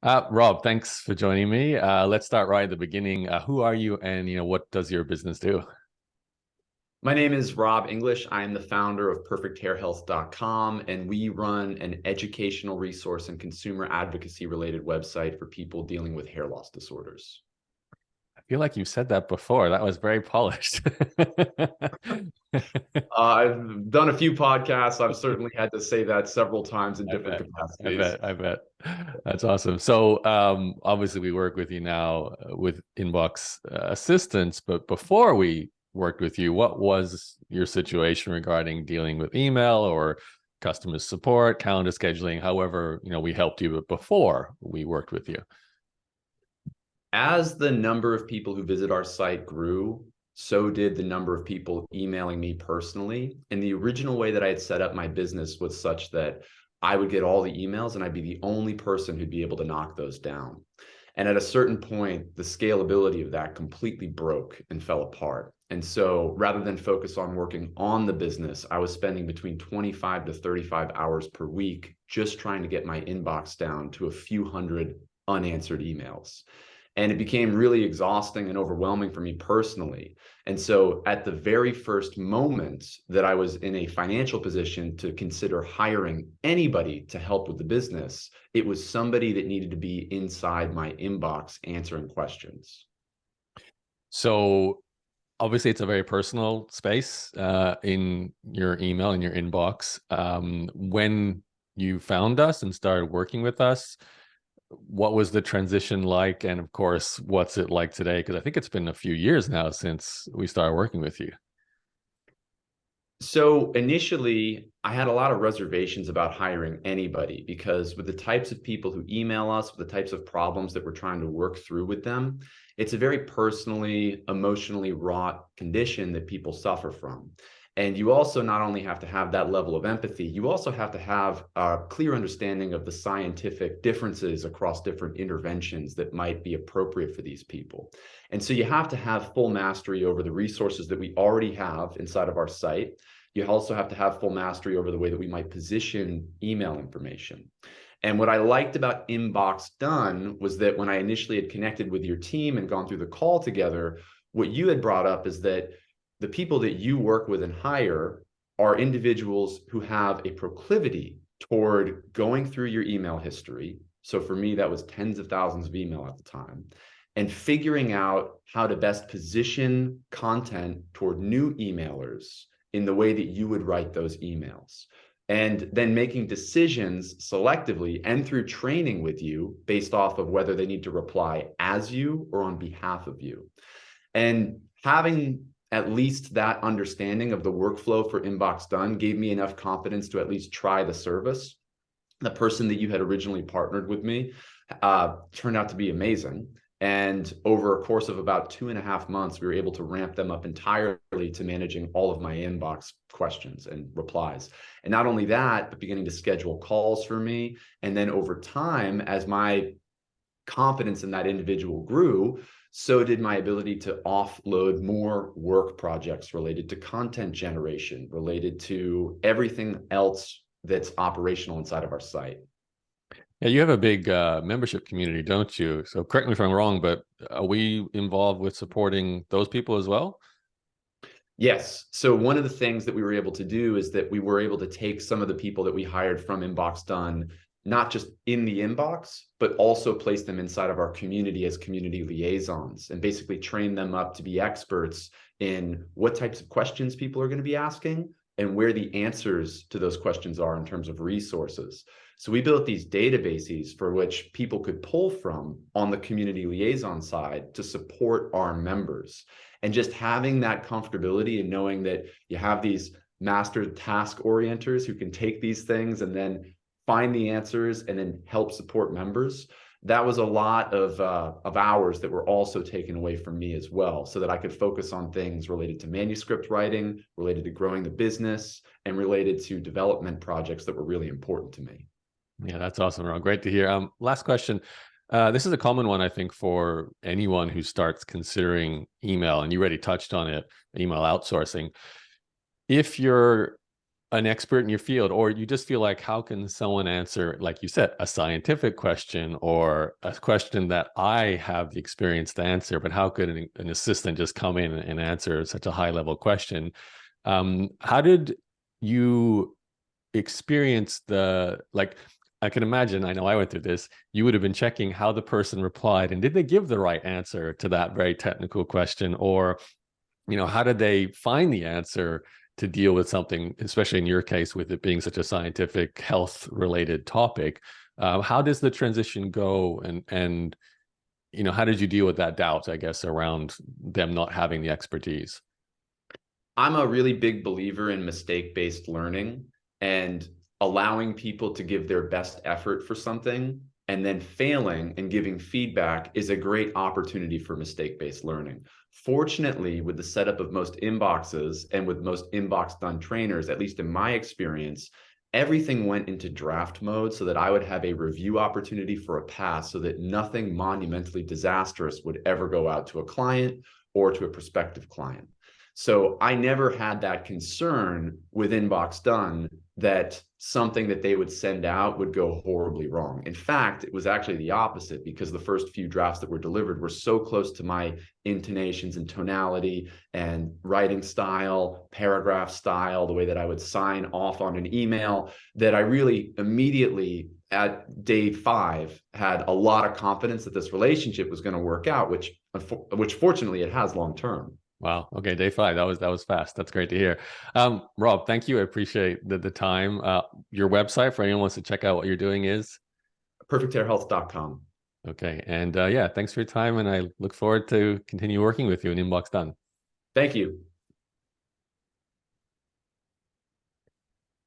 Rob, thanks for joining me. Let's start right at the beginning. Who are you, and what does your business do? My name is Rob English. I am the founder of perfecthairhealth.com, and we run an educational resource and consumer advocacy related website for people dealing with hair loss disorders. I feel like you said that before. That was very polished. I've done a few podcasts. I've certainly had to say that several times in I different bet. capacities. I bet. That's awesome. So, obviously, we work with you now with Inbox Assistance, but before we worked with you, what was your situation regarding dealing with email or customer support, calendar scheduling, however, we helped you before we worked with you? As the number of people who visit our site grew, so did the number of people emailing me personally. And the original way that I had set up my business was such that I would get all the emails and I'd be the only person who'd be able to knock those down. And at a certain point, the scalability of that completely broke and fell apart. And so rather than focus on working on the business, I was spending between 25 to 35 hours per week just trying to get my inbox down to a few hundred unanswered emails. And it became really exhausting and overwhelming for me personally. And so at the very first moment that I was in a financial position to consider hiring anybody to help with the business, it was somebody that needed to be inside my inbox answering questions. So obviously it's a very personal space in your email, in your inbox. When you found us and started working with us, what was the transition like? And of course, what's it like today? Because I think it's been a few years now since we started working with you. So initially, I had a lot of reservations about hiring anybody because with the types of people who email us, with the types of problems that we're trying to work through with them, it's a very personally, emotionally wrought condition that people suffer from. And you also not only have to have that level of empathy, you also have to have a clear understanding of the scientific differences across different interventions that might be appropriate for these people. And so you have to have full mastery over the resources that we already have inside of our site. You also have to have full mastery over the way that we might position email information. And what I liked about InboxDone was that when I initially had connected with your team and gone through the call together, what you had brought up is that the people that you work with and hire are individuals who have a proclivity toward going through your email history. So for me, that was tens of thousands of email at the time, and figuring out how to best position content toward new emailers in the way that you would write those emails. And then making decisions selectively and through training with you based off of whether they need to reply as you or on behalf of you. And having at least that understanding of the workflow for InboxDone gave me enough confidence to at least try the service. The person that you had originally partnered with me turned out to be amazing. And over a course of about 2.5 months, we were able to ramp them up entirely to managing all of my inbox questions and replies. And not only that, but beginning to schedule calls for me. And then over time, as my confidence in that individual grew, so did my ability to offload more work projects related to content generation, related to everything else that's operational inside of our site. Yeah, you have a big membership community, don't you? So correct me if I'm wrong, but are we involved with supporting those people as well? Yes. So one of the things that we were able to do is that we were able to take some of the people that we hired from InboxDone, not just in the inbox, but also place them inside of our community as community liaisons and basically train them up to be experts in what types of questions people are going to be asking and where the answers to those questions are in terms of resources. So we built these databases for which people could pull from on the community liaison side to support our members. And just having that comfortability and knowing that you have these master task orienters who can take these things and then find the answers and then help support members, that was a lot of hours that were also taken away from me as well, so that I could focus on things related to manuscript writing, related to growing the business, and related to development projects that were really important to me. Yeah, that's awesome, Ron. Great to hear. Last question. This is a common one, I think, for anyone who starts considering email, and you already touched on it, email outsourcing. If you're an expert in your field, or you just feel like, how can someone answer, like you said, a scientific question or a question that I have the experience to answer, but how could an assistant just come in and answer such a high level question? How did you experience the, like, I can imagine, I know I went through this, you would have been checking how the person replied and did they give the right answer to that very technical question, or how did they find the answer to deal with something, especially in your case, with it being such a scientific health related topic? How does the transition go? And how did you deal with that doubt, I guess, around them not having the expertise? I'm a really big believer in mistake-based learning and allowing people to give their best effort for something, and then failing and giving feedback is a great opportunity for mistake-based learning. Fortunately, with the setup of most inboxes and with most InboxDone trainers, at least in my experience, everything went into draft mode so that I would have a review opportunity for a pass, so that nothing monumentally disastrous would ever go out to a client or to a prospective client. So I never had that concern with InboxDone that something that they would send out would go horribly wrong. In fact, it was actually the opposite, because the first few drafts that were delivered were so close to my intonations and tonality and writing style, paragraph style, the way that I would sign off on an email, that I really immediately at day 5 had a lot of confidence that this relationship was going to work out, which fortunately it has long term. Wow. Okay, day 5. That was fast. That's great to hear. Rob, thank you. I appreciate the time. Your website for anyone who wants to check out what you're doing is? Perfecthairhealth.com. Okay. And yeah, thanks for your time. And I look forward to continue working with you in InboxDone. Thank you.